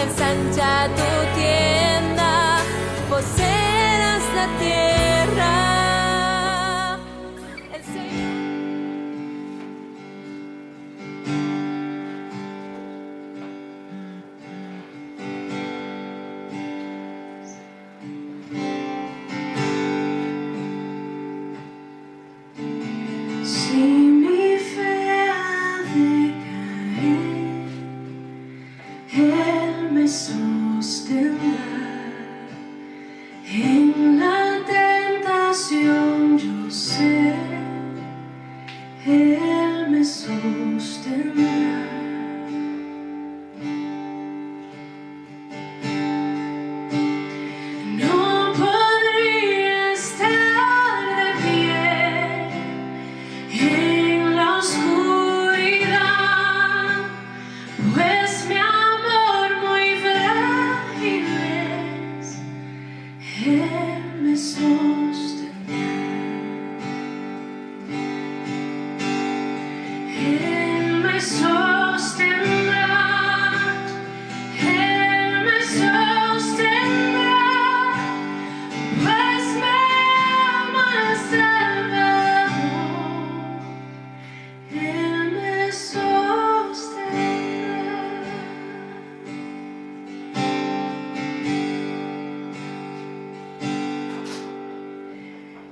ensancha tu tienda, poseerás la tierra. El Señor. Si mi fe ha de caer, Él me sostendrá. En la tentación yo sé, Él me sostendrá. No podría estar de pie en la oscuridad, pues mi amor muy frágil es, Él me sostendrá. Él me sostendrá. Él me sostendrá, pues me ama el Salvador. Él me sostendrá.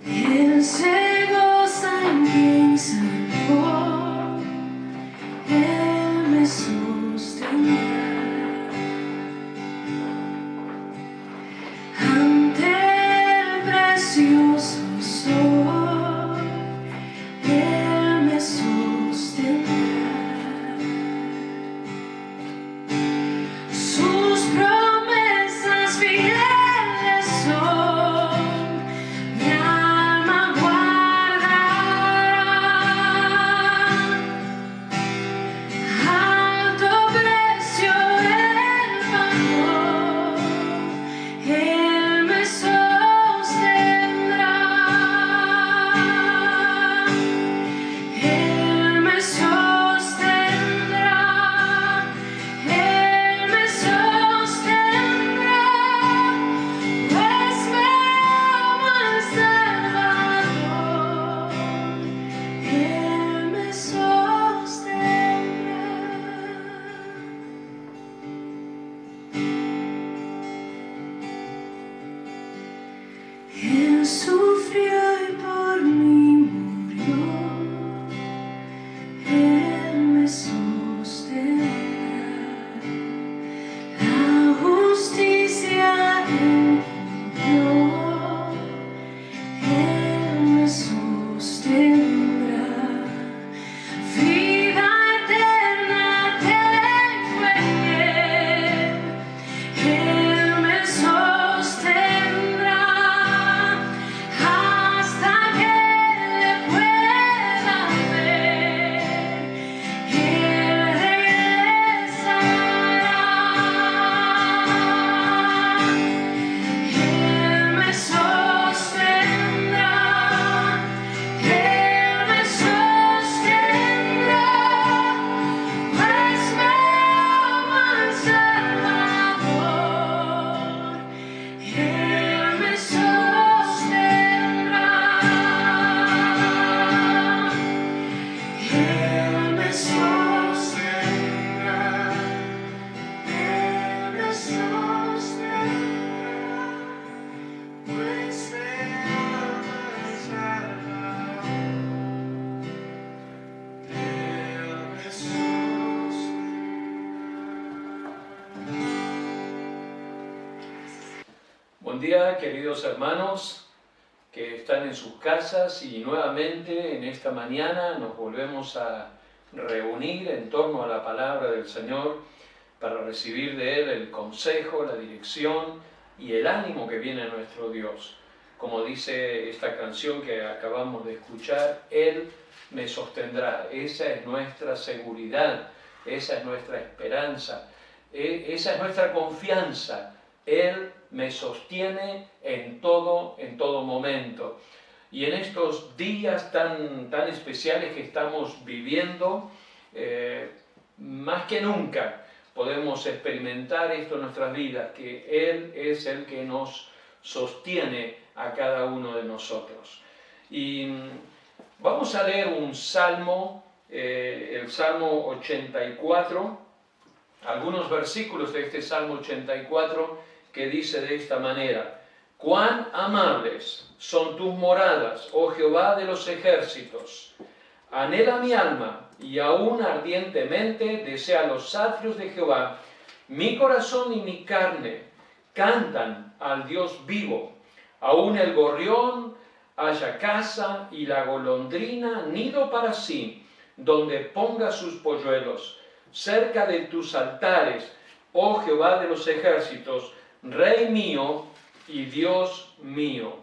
Él se goza en quien salvó. Él me sostendrá. Ante el precioso sol, Él me sostendrá. Sus promesas fieles son, mi alma guardará. Alto precio Él pagó, Él me sostendrá. Él me sostendrá. Él me sostendrá, pues me ama el Salvador. Él me sostendrá. Él sufrió y por mí murió. Él me sostendrá. La justicia Él cumplió. Él me sostendrá. Vida eterna tengo en Él. Él me sostendrá hasta que le pueda ver. Él regresará. Él me sostendrá. Él me sostendrá, pues me ama el Salvador. Él me sostendrá. Él me sostendrá. Él me sostendrá, pues me ama el Salvador. Él me sostendrá. Buen día, queridos hermanos que están en sus casas, y nuevamente en esta mañana nos volvemos a reunir en torno a la palabra del Señor para recibir de Él el consejo, la dirección y el ánimo que viene a nuestro Dios. Como dice esta canción que acabamos de escuchar, Él me sostendrá. Esa es nuestra seguridad, esa es nuestra esperanza, esa es nuestra confianza. Él me sostiene en todo momento. Y en estos días tan especiales que estamos viviendo, más que nunca, podemos experimentar esto en nuestras vidas, que Él es el que nos sostiene a cada uno de nosotros. Y vamos a leer un salmo, el Salmo 84, algunos versículos de este Salmo 84 que dice de esta manera: cuán amables son tus moradas, oh Jehová de los ejércitos. Anhela mi alma, y aún ardientemente desea los atrios de Jehová. Mi corazón y mi carne cantan al Dios vivo. Aún el gorrión haya casa y la golondrina nido para sí, donde ponga sus polluelos. Cerca de tus altares, oh Jehová de los ejércitos, Rey mío y Dios mío.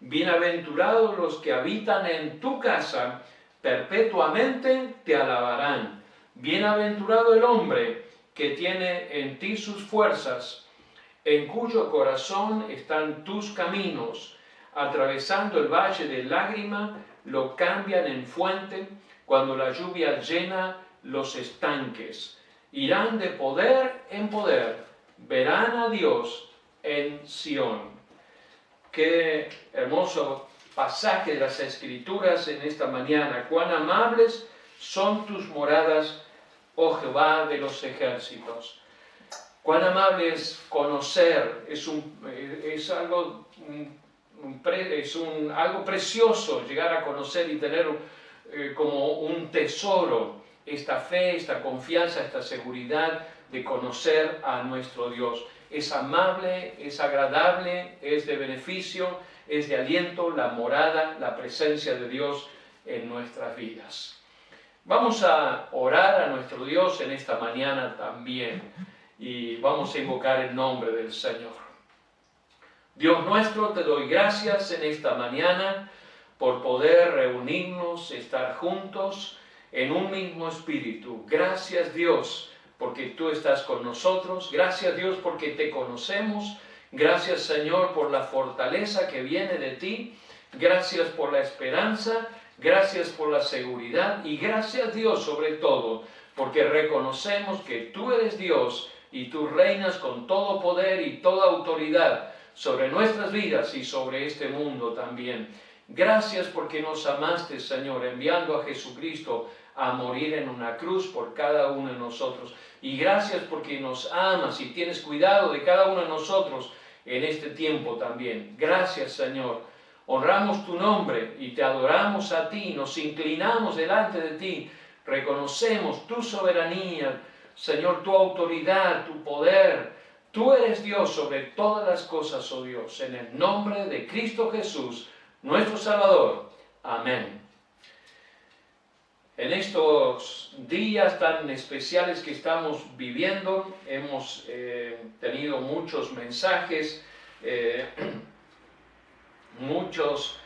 Bienaventurados los que habitan en tu casa, perpetuamente te alabarán. Bienaventurado el hombre que tiene en ti sus fuerzas, en cuyo corazón están tus caminos. Atravesando el valle de lágrima, lo cambian en fuente, cuando la lluvia llena los estanques. Irán de poder en poder, verán a Dios en Sión. Qué hermoso pasaje de las Escrituras en esta mañana. Cuán amables son tus moradas, oh Jehová de los ejércitos. Cuán amable es conocer, es algo precioso llegar a conocer y tener como un tesoro esta fe, esta confianza, esta seguridad de conocer a nuestro Dios. Es amable, es agradable, es de beneficio, es de aliento la morada, la presencia de Dios en nuestras vidas. Vamos a orar a nuestro Dios en esta mañana también y vamos a invocar el nombre del Señor. Dios nuestro, te doy gracias en esta mañana por poder reunirnos, estar juntos en un mismo espíritu. Gracias Dios porque tú estás con nosotros. Gracias Dios porque te conocemos. Gracias Señor por la fortaleza que viene de ti. Gracias por la esperanza. Gracias por la seguridad. Y gracias Dios sobre todo porque reconocemos que tú eres Dios y tú reinas con todo poder y toda autoridad sobre nuestras vidas y sobre este mundo también. Gracias porque nos amaste, Señor, enviando a Jesucristo a morir en una cruz por cada uno de nosotros. Y gracias porque nos amas y tienes cuidado de cada uno de nosotros en este tiempo también. Gracias, Señor. Honramos tu nombre y te adoramos a ti, nos inclinamos delante de ti, reconocemos tu soberanía, Señor, tu autoridad, tu poder. Tú eres Dios sobre todas las cosas, oh Dios, en el nombre de Cristo Jesús, nuestro Salvador. Amén. En estos días tan especiales que estamos viviendo, hemos tenido muchos mensajes, muchos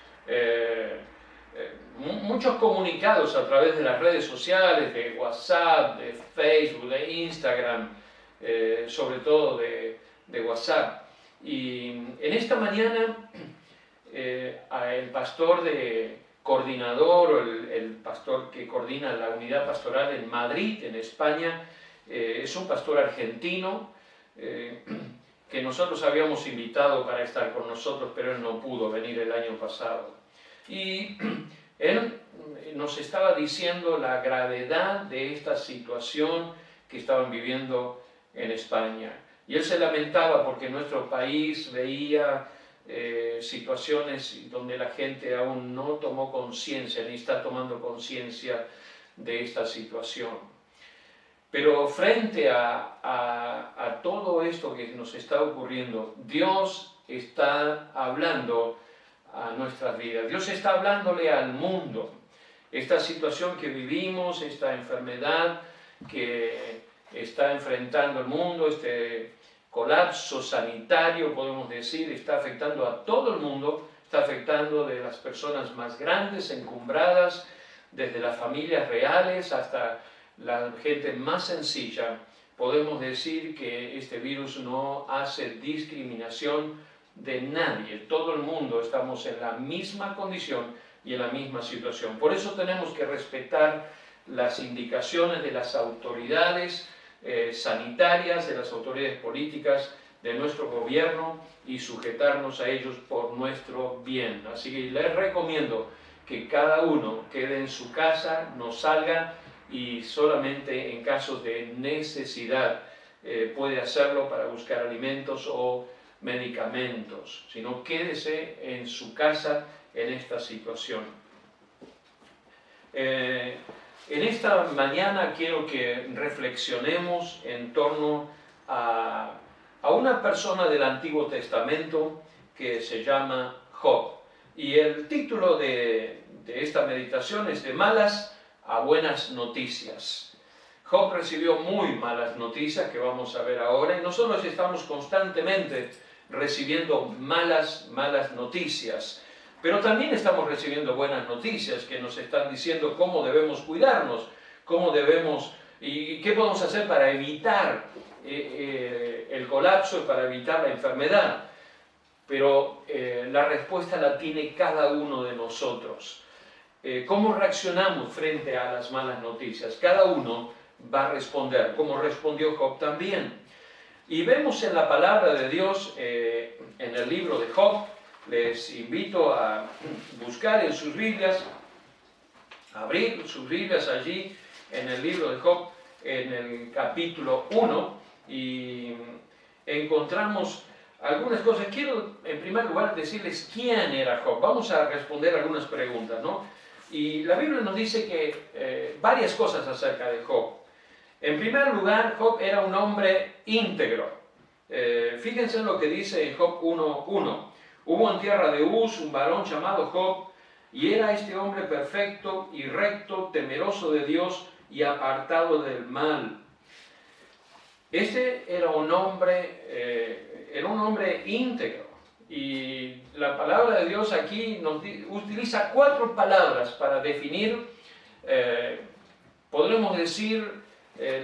comunicados a través de las redes sociales, de WhatsApp, de Facebook, de Instagram, sobre todo de WhatsApp. Y en esta mañana el pastor coordinador, o el pastor que coordina la unidad pastoral en Madrid, en España, es un pastor argentino que nosotros habíamos invitado para estar con nosotros, pero él no pudo venir el año pasado. Y él nos estaba diciendo la gravedad de esta situación que estaban viviendo en España. Y él se lamentaba porque nuestro país veía situaciones donde la gente aún no tomó conciencia, ni está tomando conciencia de esta situación. Pero frente a todo esto que nos está ocurriendo, Dios está hablando a nuestras vidas. Dios está hablándole al mundo. Esta situación que vivimos, esta enfermedad que está enfrentando el mundo, este colapso sanitario, podemos decir, está afectando a todo el mundo, está afectando de las personas más grandes, encumbradas, desde las familias reales hasta la gente más sencilla. Podemos decir que este virus no hace discriminación de nadie. Todo el mundo estamos en la misma condición y en la misma situación. Por eso tenemos que respetar las indicaciones de las autoridades, sanitarias, de las autoridades políticas, de nuestro gobierno y sujetarnos a ellos por nuestro bien. Así que les recomiendo que cada uno quede en su casa, no salga y solamente en casos de necesidad puede hacerlo para buscar alimentos o medicamentos, sino quédese en su casa en esta situación. En esta mañana quiero que reflexionemos en torno a una persona del Antiguo Testamento que se llama Job. Y el título de esta meditación es de malas a buenas noticias. Job recibió muy malas noticias que vamos a ver ahora, y nosotros estamos constantemente recibiendo malas noticias, pero también estamos recibiendo buenas noticias que nos están diciendo cómo debemos cuidarnos, cómo debemos y qué podemos hacer para evitar el colapso y para evitar la enfermedad. Pero la respuesta la tiene cada uno de nosotros. ¿Cómo reaccionamos frente a las malas noticias? Cada uno va a responder, como respondió Job también. Y vemos en la palabra de Dios, en el libro de Job, les invito a buscar en sus Biblias, abrir sus Biblias allí en el libro de Job, en el capítulo 1, y encontramos algunas cosas. Quiero en primer lugar decirles quién era Job. Vamos a responder algunas preguntas, ¿no? Y la Biblia nos dice que varias cosas acerca de Job. En primer lugar, Job era un hombre íntegro. Fíjense en lo que dice en Job 1:1. Hubo en tierra de Uz un varón llamado Job, y era este hombre perfecto y recto, temeroso de Dios y apartado del mal. Este era un hombre íntegro. Y la palabra de Dios aquí nos utiliza 4 palabras para definir, podremos decir,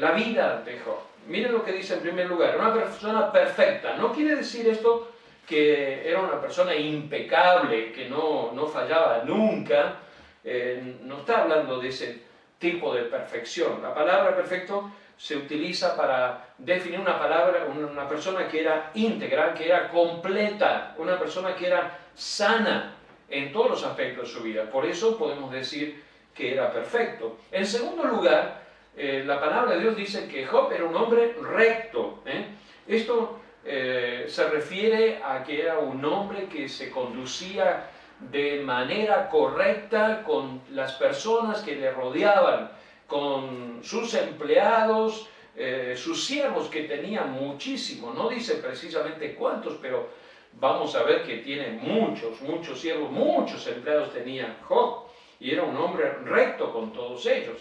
la vida de Job. Miren lo que dice en primer lugar: una persona perfecta. No quiere decir esto que era una persona impecable, que no fallaba nunca. No está hablando de ese tipo de perfección. La palabra perfecto se utiliza para definir una persona que era íntegra, que era completa, una persona que era sana en todos los aspectos de su vida. Por eso podemos decir que era perfecto. En segundo lugar, la palabra de Dios dice que Job era un hombre recto. Esto se refiere a que era un hombre que se conducía de manera correcta con las personas que le rodeaban, con sus empleados, sus siervos, que tenían muchísimo. No dice precisamente cuántos, pero vamos a ver que tiene muchos siervos, muchos empleados tenía Job, y era un hombre recto con todos ellos.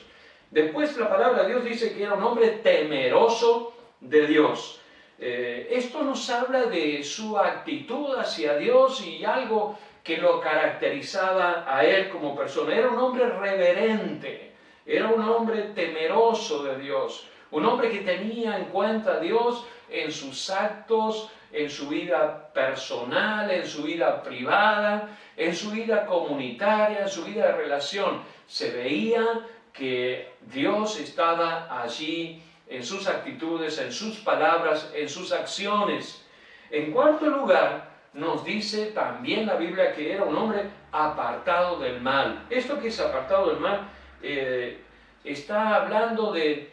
Después la palabra de Dios dice que era un hombre temeroso de Dios. Esto nos habla de su actitud hacia Dios y algo que lo caracterizaba a él como persona. Era un hombre reverente, era un hombre temeroso de Dios, un hombre que tenía en cuenta a Dios en sus actos, en su vida personal, en su vida privada, en su vida comunitaria, en su vida de relación. Se veía que Dios estaba allí en sus actitudes, en sus palabras, en sus acciones. En cuarto lugar, nos dice también la Biblia que era un hombre apartado del mal. Esto que es apartado del mal está hablando de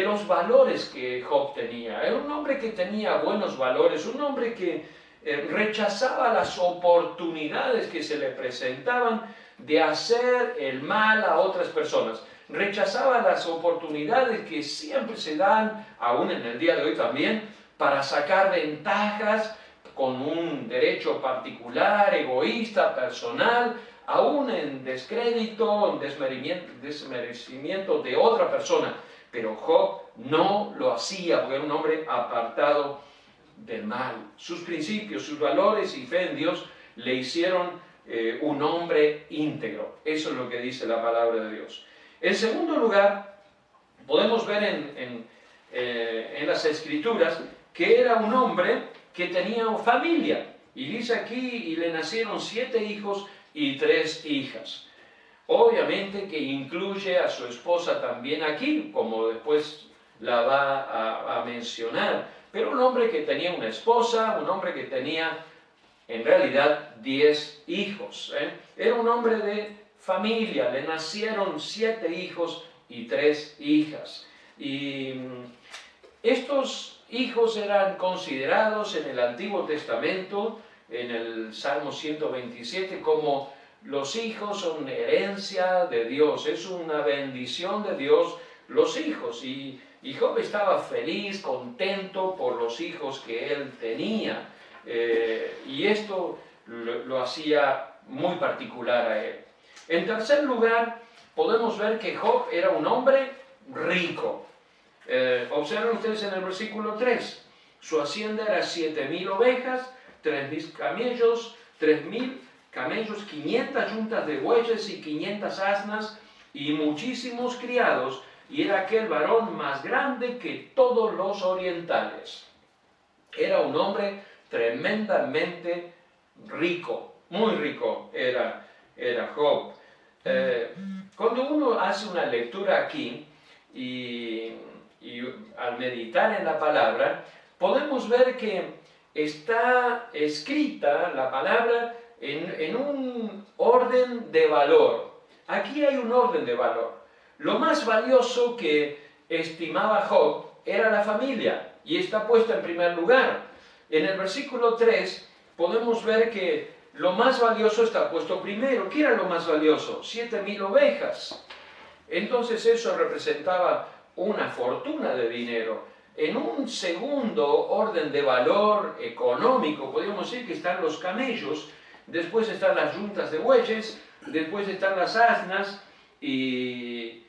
los valores que Job tenía. Era un hombre que tenía buenos valores, un hombre que rechazaba las oportunidades que se le presentaban de hacer el mal a otras personas. Rechazaba las oportunidades que siempre se dan, aún en el día de hoy también, para sacar ventajas con un derecho particular, egoísta, personal, aún en descrédito, en desmerecimiento de otra persona. Pero Job no lo hacía, porque era un hombre apartado del mal. Sus principios, sus valores y fe en Dios le hicieron un hombre íntegro. Eso es lo que dice la palabra de Dios. En segundo lugar, podemos ver en las Escrituras que era un hombre que tenía familia. Y dice aquí, y le nacieron 7 hijos y 3 hijas. Obviamente que incluye a su esposa también aquí, como después la va a mencionar. Pero un hombre que tenía una esposa, un hombre que tenía en realidad 10 hijos. Era un hombre de familia, le nacieron 7 hijos y 3 hijas. Y estos hijos eran considerados en el Antiguo Testamento, en el Salmo 127, como los hijos son herencia de Dios, es una bendición de Dios los hijos. Y Job estaba feliz, contento por los hijos que él tenía. Y esto lo hacía muy particular a él. En tercer lugar, podemos ver que Job era un hombre rico. Observen ustedes en el versículo 3, su hacienda era 7.000 ovejas, 3.000 camellos, 500 yuntas de bueyes y 500 asnas y muchísimos criados, y era aquel varón más grande que todos los orientales. Era un hombre tremendamente rico, muy rico era Job. Cuando uno hace una lectura aquí y al meditar en la palabra, podemos ver que está escrita la palabra en un orden de valor. Aquí hay un orden de valor. Lo más valioso que estimaba Job era la familia, y está puesta en primer lugar. En el versículo 3 podemos ver que lo más valioso está puesto primero. ¿Qué era lo más valioso? 7.000 ovejas. Entonces eso representaba una fortuna de dinero. En un segundo orden de valor económico, podríamos decir que están los camellos, después están las yuntas de bueyes, después están las asnas y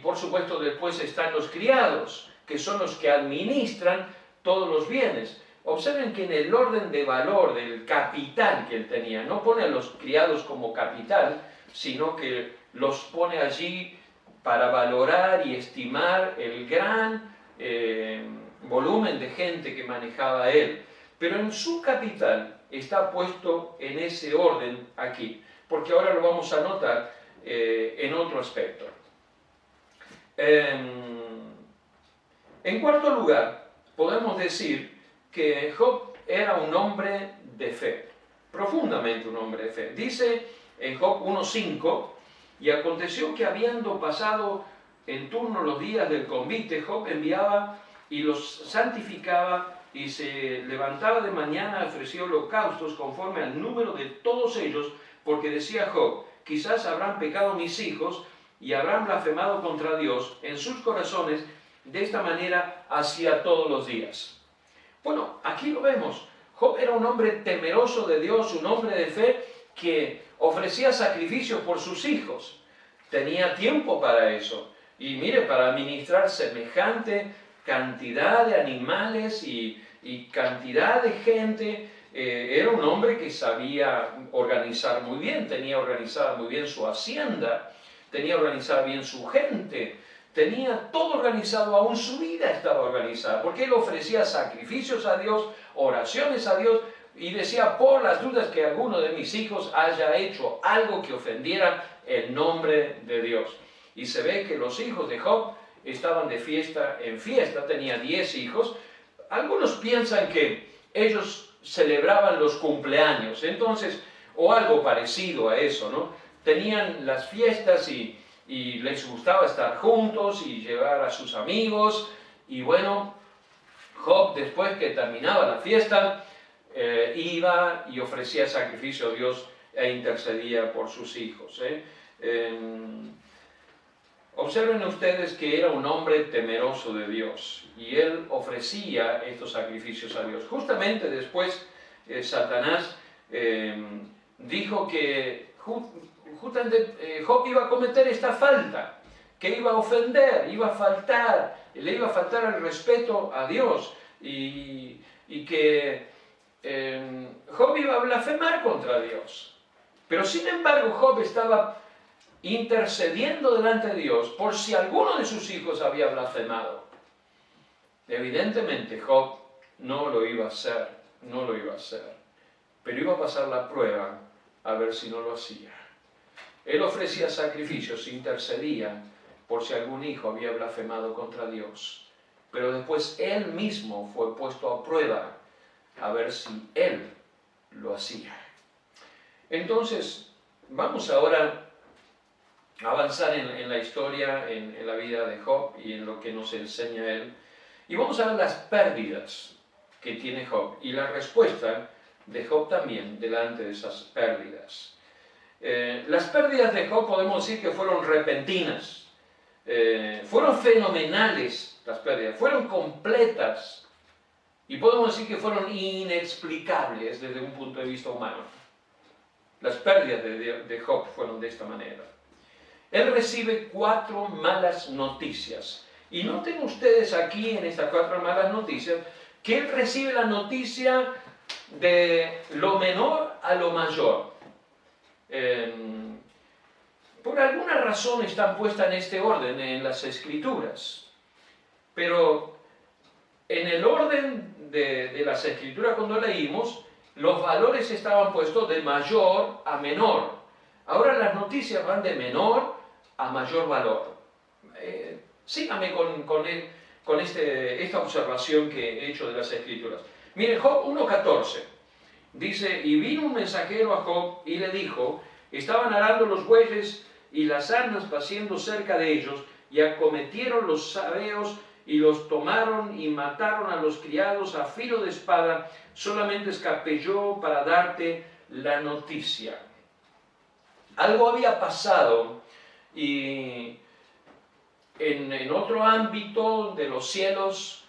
por supuesto después están los criados, que son los que administran todos los bienes. Observen que en el orden de valor del capital que él tenía, no pone a los criados como capital, sino que los pone allí para valorar y estimar el gran volumen de gente que manejaba él. Pero en su capital está puesto en ese orden aquí, porque ahora lo vamos a notar en otro aspecto. En cuarto lugar, podemos decir que Job era un hombre de fe, profundamente un hombre de fe. Dice en Job 1:5, y aconteció que habiendo pasado en turno los días del convite, Job enviaba y los santificaba y se levantaba de mañana, ofreció holocaustos conforme al número de todos ellos, porque decía Job, quizás habrán pecado mis hijos y habrán blasfemado contra Dios en sus corazones, de esta manera hacía todos los días. Bueno, aquí lo vemos. Job era un hombre temeroso de Dios, un hombre de fe que ofrecía sacrificios por sus hijos. Tenía tiempo para eso. Y mire, para administrar semejante cantidad de animales y cantidad de gente, era un hombre que sabía organizar muy bien, tenía organizada muy bien su hacienda, tenía organizada bien su gente, tenía todo organizado, aún su vida estaba organizada, porque él ofrecía sacrificios a Dios, oraciones a Dios, y decía, por las dudas que alguno de mis hijos haya hecho algo que ofendiera el nombre de Dios. Y se ve que los hijos de Job estaban de fiesta en fiesta, tenía 10 hijos. Algunos piensan que ellos celebraban los cumpleaños, entonces, o algo parecido a eso, ¿no? Tenían las fiestas y les gustaba estar juntos y llevar a sus amigos. Y bueno, Job, después que terminaba la fiesta, iba y ofrecía sacrificio a Dios e intercedía por sus hijos. Observen ustedes que era un hombre temeroso de Dios y él ofrecía estos sacrificios a Dios. Justamente después Satanás dijo que justamente Job iba a cometer esta falta, que iba a ofender, iba a faltar, le iba a faltar el respeto a Dios y que Job iba a blasfemar contra Dios. Pero sin embargo Job estaba intercediendo delante de Dios por si alguno de sus hijos había blasfemado. Evidentemente Job no lo iba a hacer, pero iba a pasar la prueba a ver si no lo hacía. Él ofrecía sacrificios, intercedía por si algún hijo había blasfemado contra Dios. Pero después él mismo fue puesto a prueba a ver si él lo hacía. Entonces, vamos ahora a avanzar en la historia, en la vida de Job y en lo que nos enseña él. Y vamos a ver las pérdidas que tiene Job y la respuesta de Job también delante de esas pérdidas. Las pérdidas de Job podemos decir que fueron repentinas, fueron fenomenales las pérdidas, fueron completas y podemos decir que fueron inexplicables desde un punto de vista humano. Las pérdidas de Job fueron de esta manera. Él recibe 4 malas noticias. Y noten ustedes aquí en estas 4 malas noticias que él recibe la noticia de lo menor a lo mayor. Por alguna razón están puestas en este orden en las Escrituras. Pero en el orden de las Escrituras cuando leímos, los valores estaban puestos de mayor a menor. Ahora las noticias van de menor a mayor valor. Síganme con esta observación que he hecho de las Escrituras. Miren, Job 1.14 dice, y vino un mensajero a Job y le dijo, estaban arando los bueyes y las asnas paciendo cerca de ellos, y acometieron los sabeos y los tomaron y mataron a los criados a filo de espada, solamente escapé yo para darte la noticia. Algo había pasado y en otro ámbito de los cielos,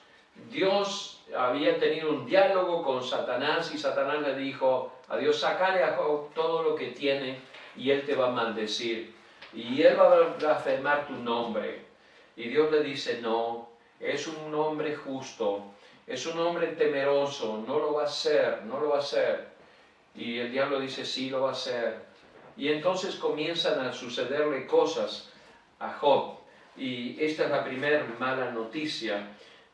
Dios había tenido un diálogo con Satanás y Satanás le dijo a Dios, sacale a Job todo lo que tiene y él te va a maldecir y él va a blasfemar tu nombre. Y Dios le dice, no, es un hombre justo, es un hombre temeroso, no lo va a hacer, no lo va a hacer. Y el diablo dice, sí, lo va a hacer. Y entonces comienzan a sucederle cosas a Job. Y esta es la primera mala noticia.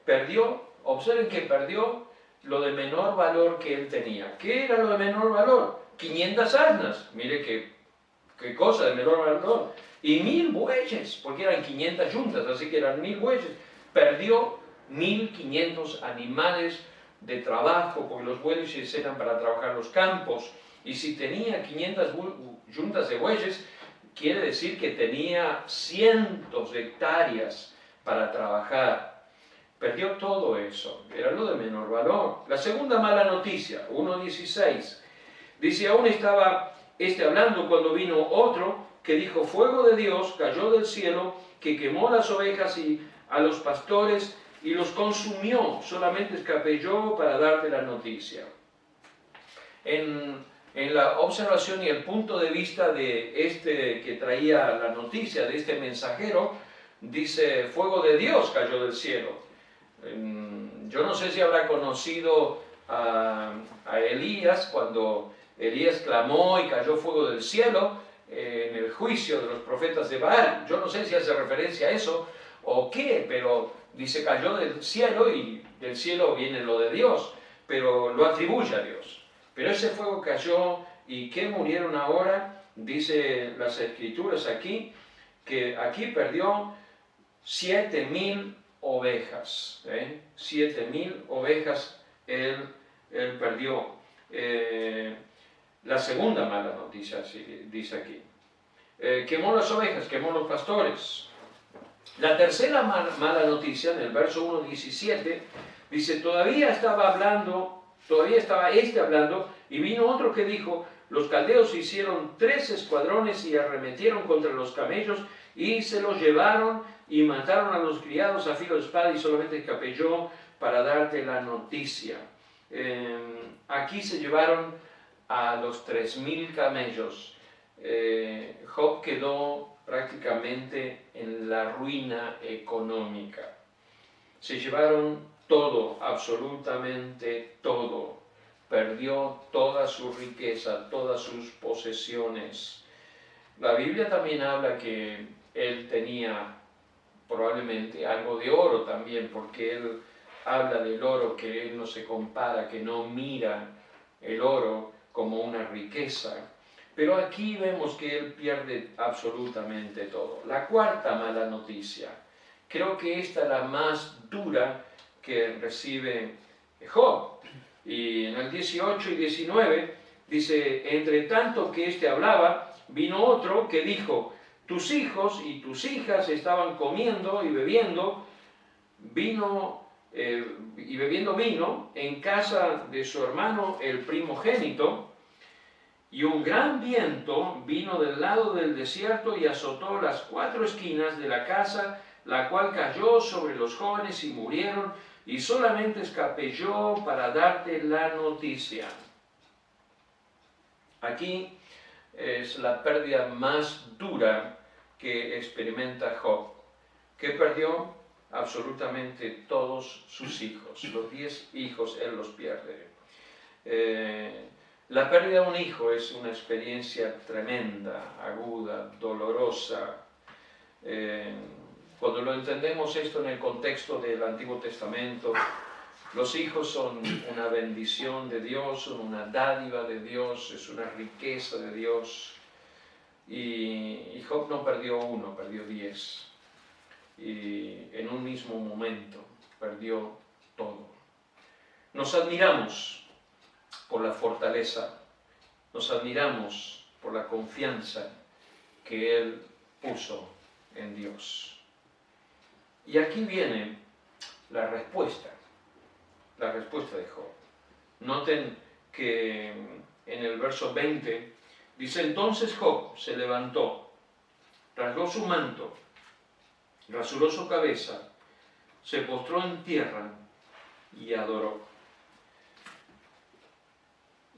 Perdió, observen que perdió lo de menor valor que él tenía. ¿Qué era lo de menor valor? 500 asnas, mire qué cosa de menor valor. Y 1000 bueyes, porque eran 500 yuntas, así que eran 1000 bueyes. Perdió 1500 animales de trabajo, porque los bueyes eran para trabajar los campos. Y si tenía 500 yuntas de bueyes, quiere decir que tenía cientos de hectáreas para trabajar. Perdió todo eso, era lo de menor valor. La segunda mala noticia, 1.16, dice, aún estaba hablando cuando vino otro que dijo, fuego de Dios cayó del cielo, que quemó las ovejas y a los pastores y los consumió, solamente escapé yo para darte la noticia. En la observación y el punto de vista de este que traía la noticia, de este mensajero, dice, fuego de Dios cayó del cielo. Yo no sé si habrá conocido a Elías, cuando Elías clamó y cayó fuego del cielo, en el juicio de los profetas de Baal. Yo no sé si hace referencia a eso o qué, pero dice cayó del cielo y del cielo viene lo de Dios, pero lo atribuye a Dios. Pero ese fuego cayó y ¿qué murieron ahora? Dice las Escrituras aquí, que aquí perdió 7000 ovejas. 7000 ovejas él perdió. La segunda mala noticia dice aquí. Quemó las ovejas, quemó los pastores. La tercera mala noticia, en el verso 1.17, dice, todavía estaba este hablando, y vino otro que dijo, los caldeos hicieron 3 escuadrones y arremetieron contra los camellos, y se los llevaron y mataron a los criados a filo de espada, y solamente escapé yo para darte la noticia. Aquí se llevaron a los 3000 camellos. Job quedó prácticamente en la ruina económica. Se llevaron todo, absolutamente todo. Perdió toda su riqueza, todas sus posesiones. La Biblia también habla que él tenía probablemente algo de oro también, porque él habla del oro, que él no se compara, que no mira el oro como una riqueza. Pero aquí vemos que él pierde absolutamente todo. La cuarta mala noticia, creo que esta es la más dura que recibe Job. Y en el 18 y 19 dice, entre tanto que éste hablaba, vino otro que dijo, tus hijos y tus hijas estaban comiendo y bebiendo vino en casa de su hermano el primogénito, y un gran viento vino del lado del desierto y azotó las 4 esquinas de la casa, la cual cayó sobre los jóvenes y murieron, y solamente escapé yo para darte la noticia. Aquí es la pérdida más dura que experimenta Job. ¿Qué perdió? Absolutamente todos sus hijos. Los 10 hijos él los pierde. La pérdida de un hijo es una experiencia tremenda, aguda, dolorosa. Cuando lo entendemos esto en el contexto del Antiguo Testamento, los hijos son una bendición de Dios, son una dádiva de Dios, es una riqueza de Dios. Y Job no perdió uno, perdió 10. Y en un mismo momento perdió todo. Nos admiramos por la fortaleza, nos admiramos por la confianza que él puso en Dios. Y aquí viene la respuesta de Job. Noten que en el verso 20 dice, entonces Job se levantó, rasgó su manto, rasuró su cabeza, se postró en tierra y adoró.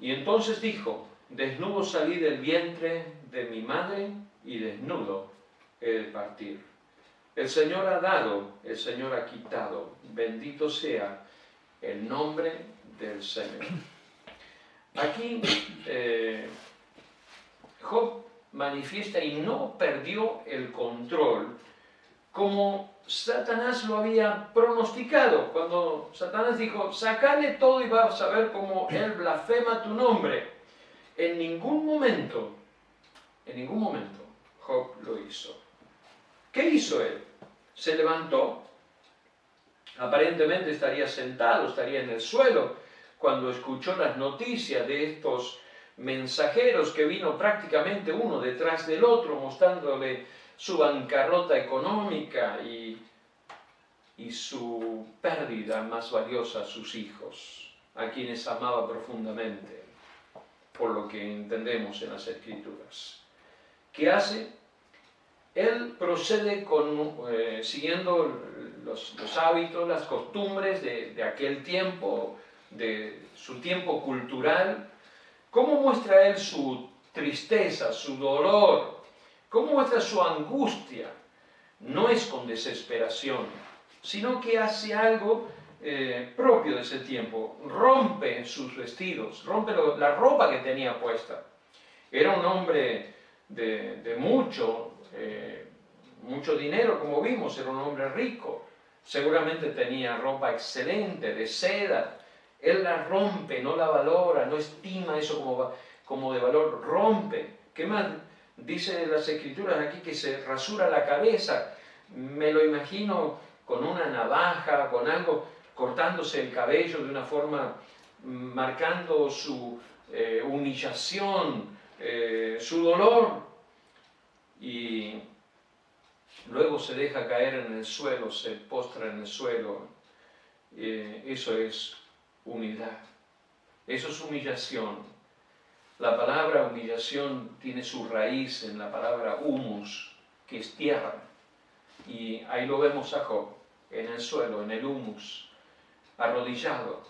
Y entonces dijo, desnudo salí del vientre de mi madre y desnudo he de partir. El Señor ha dado, el Señor ha quitado, bendito sea el nombre del Señor. Aquí Job manifiesta y no perdió el control como Satanás lo había pronosticado. Cuando Satanás dijo, sacale todo y vas a ver cómo él blasfema tu nombre. En ningún momento Job lo hizo. ¿Qué hizo él? Se levantó, aparentemente estaría sentado, estaría en el suelo, cuando escuchó las noticias de estos mensajeros que vino prácticamente uno detrás del otro, mostrándole su bancarrota económica y su pérdida más valiosa a sus hijos, a quienes amaba profundamente, por lo que entendemos en las Escrituras. ¿Qué hace? Él procede siguiendo los hábitos, las costumbres de aquel tiempo, de su tiempo cultural. ¿Cómo muestra él su tristeza, su dolor? ¿Cómo muestra su angustia? No es con desesperación, sino que hace algo propio de ese tiempo. Rompe sus vestidos, rompe la ropa que tenía puesta. Era un hombre de mucho dinero, como vimos, era un hombre rico. Seguramente tenía ropa excelente, de seda. Él la rompe, no la valora, no estima eso como de valor, rompe. ¿Qué más? Dice las Escrituras aquí que se rasura la cabeza. Me lo imagino con una navaja, con algo, cortándose el cabello de una forma, marcando su humillación, su dolor. Y luego se deja caer en el suelo, se postra en el suelo. Eso es humildad, eso es humillación. La palabra humillación tiene su raíz en la palabra humus, que es tierra. Y ahí lo vemos a Job, en el suelo, en el humus, arrodillado,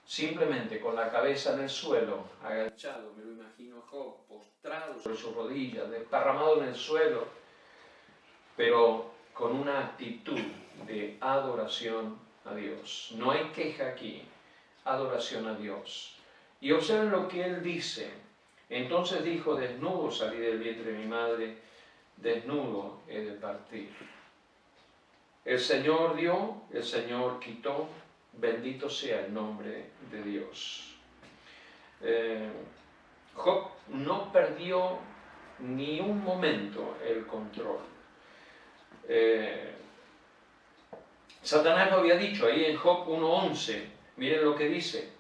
simplemente con la cabeza en el suelo, agachado. Me lo imagino a Job, postrado sobre sus rodillas, desparramado en el suelo, pero con una actitud de adoración a Dios. No hay queja aquí, adoración a Dios. Y observen lo que él dice. Entonces dijo, desnudo salí del vientre de mi madre, desnudo he de partir. El Señor dio, el Señor quitó, bendito sea el nombre de Dios. Job no perdió ni un momento el control. Satanás lo había dicho ahí en Job 1:11. Miren lo que dice.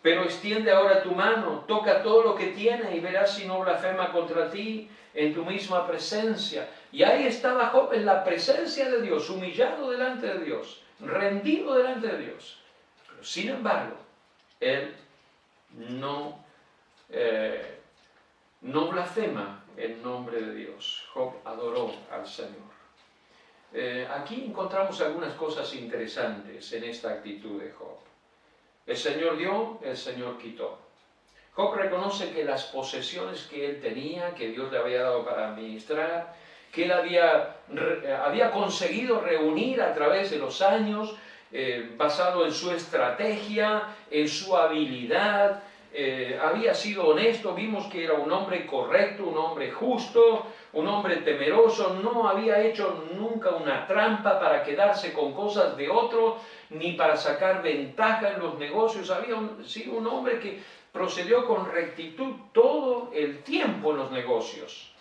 Pero extiende ahora tu mano, toca todo lo que tiene y verás si no blasfema contra ti en tu misma presencia. Y ahí estaba Job en la presencia de Dios, humillado delante de Dios, rendido delante de Dios. Pero sin embargo, él no blasfema en nombre de Dios. Job adoró al Señor. Aquí encontramos algunas cosas interesantes en esta actitud de Job. El Señor dio, el Señor quitó. Job reconoce que las posesiones que él tenía, que Dios le había dado para administrar, que él había conseguido reunir a través de los años, basado en su estrategia, en su habilidad, había sido honesto, vimos que era un hombre correcto, un hombre justo, un hombre temeroso, no había hecho nunca una trampa para quedarse con cosas de otro, ni para sacar ventaja en los negocios. Había sido un hombre que procedió con rectitud todo el tiempo en los negocios.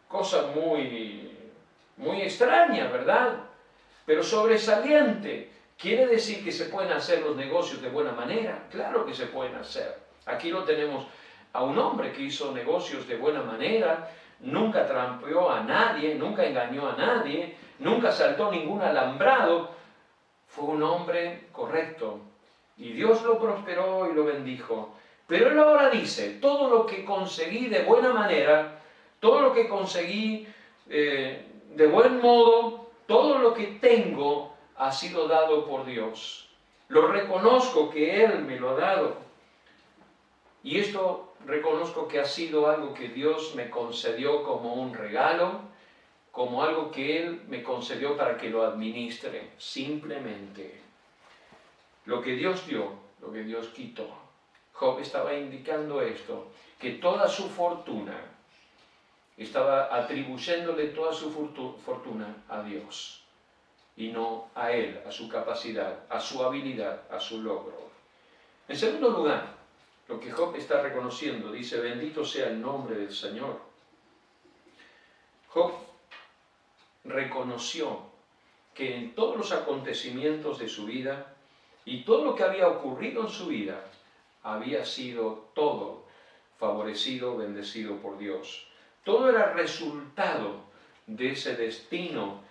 Cosa muy extraña, ¿verdad? Pero sobresaliente. ¿Quiere decir que se pueden hacer los negocios de buena manera? Claro que se pueden hacer. Aquí lo tenemos a un hombre que hizo negocios de buena manera, nunca trampeó a nadie, nunca engañó a nadie, nunca saltó ningún alambrado. Fue un hombre correcto y Dios lo prosperó y lo bendijo. Pero él ahora dice, todo lo que conseguí de buena manera, todo lo que conseguí de buen modo, todo lo que tengo ha sido dado por Dios. Lo reconozco que Él me lo ha dado. Y esto reconozco que ha sido algo que Dios me concedió como un regalo, como algo que Él me concedió para que lo administre. Simplemente. Lo que Dios dio, lo que Dios quitó. Job estaba indicando esto, que toda su fortuna, estaba atribuyéndole toda su fortuna a Dios y no a él, a su capacidad, a su habilidad, a su logro. En segundo lugar, lo que Job está reconociendo, dice, bendito sea el nombre del Señor. Job reconoció que en todos los acontecimientos de su vida y todo lo que había ocurrido en su vida, había sido todo favorecido, bendecido por Dios. Todo era resultado de ese destino,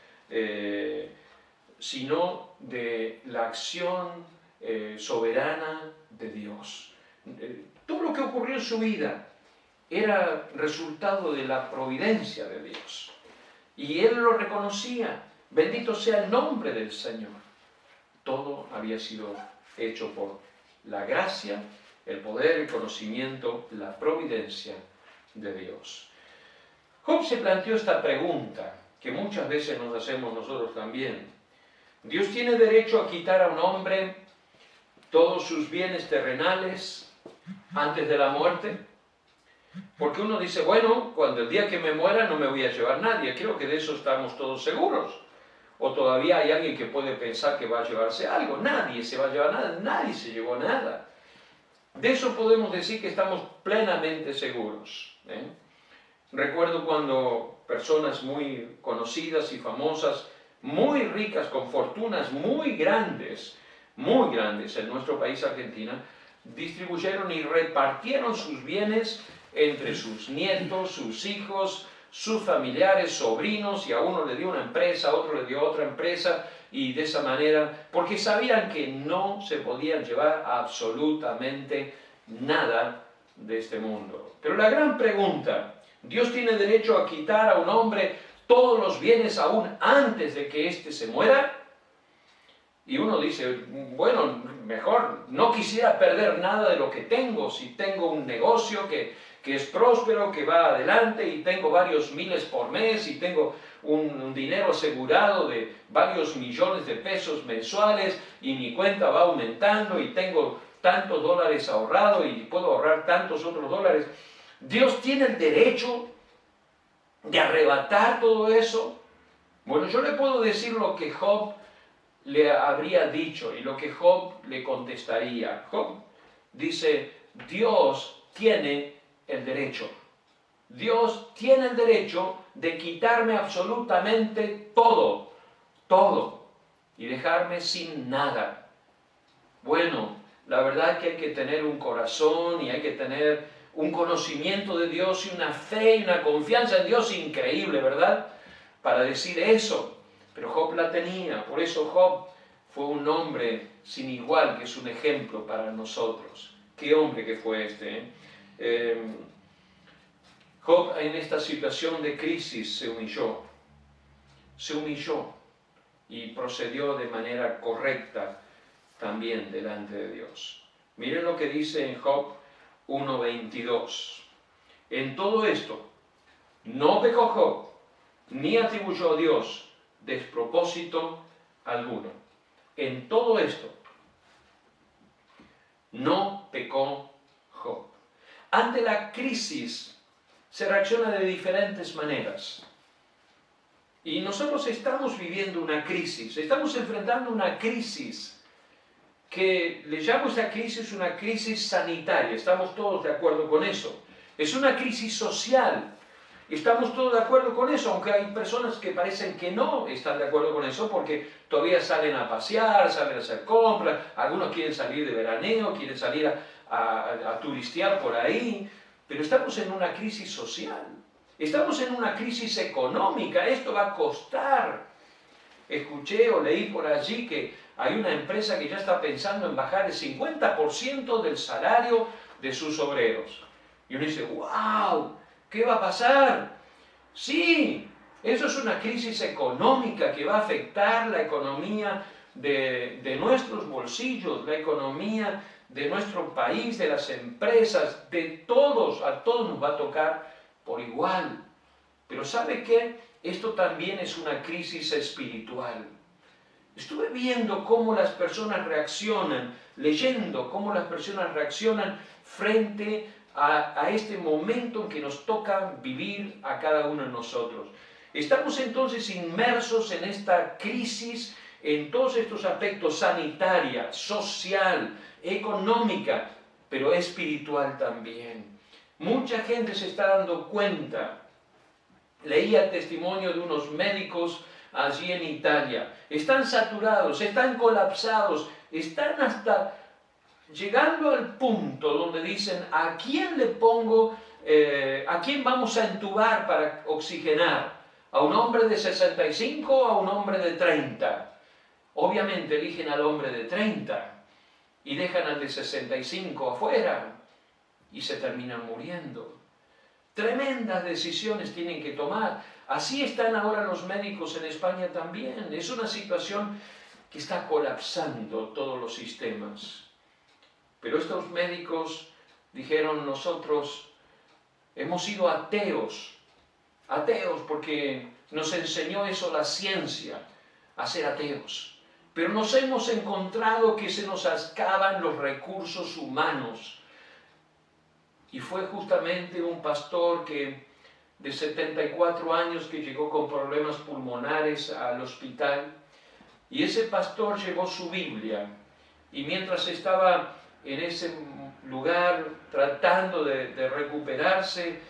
sino de la acción soberana de Dios. Todo lo que ocurrió en su vida era resultado de la providencia de Dios. Y él lo reconocía. Bendito sea el nombre del Señor. Todo había sido hecho por la gracia, el poder, el conocimiento, la providencia de Dios. Job se planteó esta pregunta, que muchas veces nos hacemos nosotros también. ¿Dios tiene derecho a quitar a un hombre todos sus bienes terrenales antes de la muerte? Porque uno dice, bueno, cuando el día que me muera no me voy a llevar nadie. Creo que de eso estamos todos seguros. O todavía hay alguien que puede pensar que va a llevarse algo. Nadie se va a llevar nada, nadie se llevó nada. De eso podemos decir que estamos plenamente seguros. Recuerdo cuando personas muy conocidas y famosas, muy ricas, con fortunas muy grandes en nuestro país, Argentina, distribuyeron y repartieron sus bienes entre sus nietos, sus hijos, sus familiares, sobrinos, y a uno le dio una empresa, a otro le dio otra empresa, y de esa manera, porque sabían que no se podían llevar absolutamente nada de este mundo. Pero la gran pregunta, ¿Dios tiene derecho a quitar a un hombre todos los bienes aún antes de que éste se muera? Y uno dice, bueno, mejor no quisiera perder nada de lo que tengo. Si tengo un negocio que es próspero, que va adelante, y tengo varios miles por mes, y tengo un dinero asegurado de varios millones de pesos mensuales, y mi cuenta va aumentando, y tengo tantos dólares ahorrados, y puedo ahorrar tantos otros dólares. ¿Dios tiene el derecho de arrebatar todo eso? Bueno, yo le puedo decir lo que Job le habría dicho y lo que Job le contestaría. Job dice, Dios tiene el derecho. Dios tiene el derecho de quitarme absolutamente todo, todo, y dejarme sin nada. Bueno, la verdad es que hay que tener un corazón y hay que tener un conocimiento de Dios y una fe y una confianza en Dios increíble, ¿verdad? Para decir eso. Pero Job la tenía, por eso Job fue un hombre sin igual, que es un ejemplo para nosotros. Qué hombre que fue este, ¿eh? Job en esta situación de crisis se humilló y procedió de manera correcta también delante de Dios. Miren lo que dice en Job 1:22. En todo esto, no pecó Job, ni atribuyó a Dios despropósito alguno. En todo esto, no pecó Job. Ante la crisis, se reacciona de diferentes maneras. Y nosotros estamos viviendo una crisis, estamos enfrentando una crisis que le llamo esta crisis una crisis sanitaria, estamos todos de acuerdo con eso. Es una crisis social, estamos todos de acuerdo con eso, aunque hay personas que parecen que no están de acuerdo con eso porque todavía salen a pasear, salen a hacer compras, algunos quieren salir de veraneo, quieren salir a turistear por ahí. Pero estamos en una crisis social, estamos en una crisis económica, esto va a costar. Escuché o leí por allí que hay una empresa que ya está pensando en bajar el 50% del salario de sus obreros. Y uno dice, ¡wow! ¿Qué va a pasar? Sí, eso es una crisis económica que va a afectar la economía de nuestros bolsillos, la economía de nuestro país, de las empresas, de todos, a todos nos va a tocar por igual. Pero ¿sabe qué? Esto también es una crisis espiritual. Estuve viendo cómo las personas reaccionan, leyendo cómo las personas reaccionan frente a este momento en que nos toca vivir a cada uno de nosotros. Estamos entonces inmersos en esta crisis, en todos estos aspectos: sanitaria, social, económica, pero espiritual también. Mucha gente se está dando cuenta. Leía el testimonio de unos médicos allí en Italia. Están saturados, están colapsados, están hasta llegando al punto donde dicen, ¿a quién le pongo, a quién vamos a entubar para oxigenar? ¿A un hombre de 65 o a un hombre de 30? Obviamente eligen al hombre de 30 y dejan al de 65 afuera y se terminan muriendo. Tremendas decisiones tienen que tomar. Así están ahora los médicos en España también. Es una situación que está colapsando todos los sistemas. Pero estos médicos dijeron, nosotros hemos sido ateos porque nos enseñó eso la ciencia, a ser ateos. Pero nos hemos encontrado que se nos acaban los recursos humanos. Y fue justamente un pastor de 74 años que llegó con problemas pulmonares al hospital. Y ese pastor llevó su Biblia. Y mientras estaba en ese lugar tratando de recuperarse,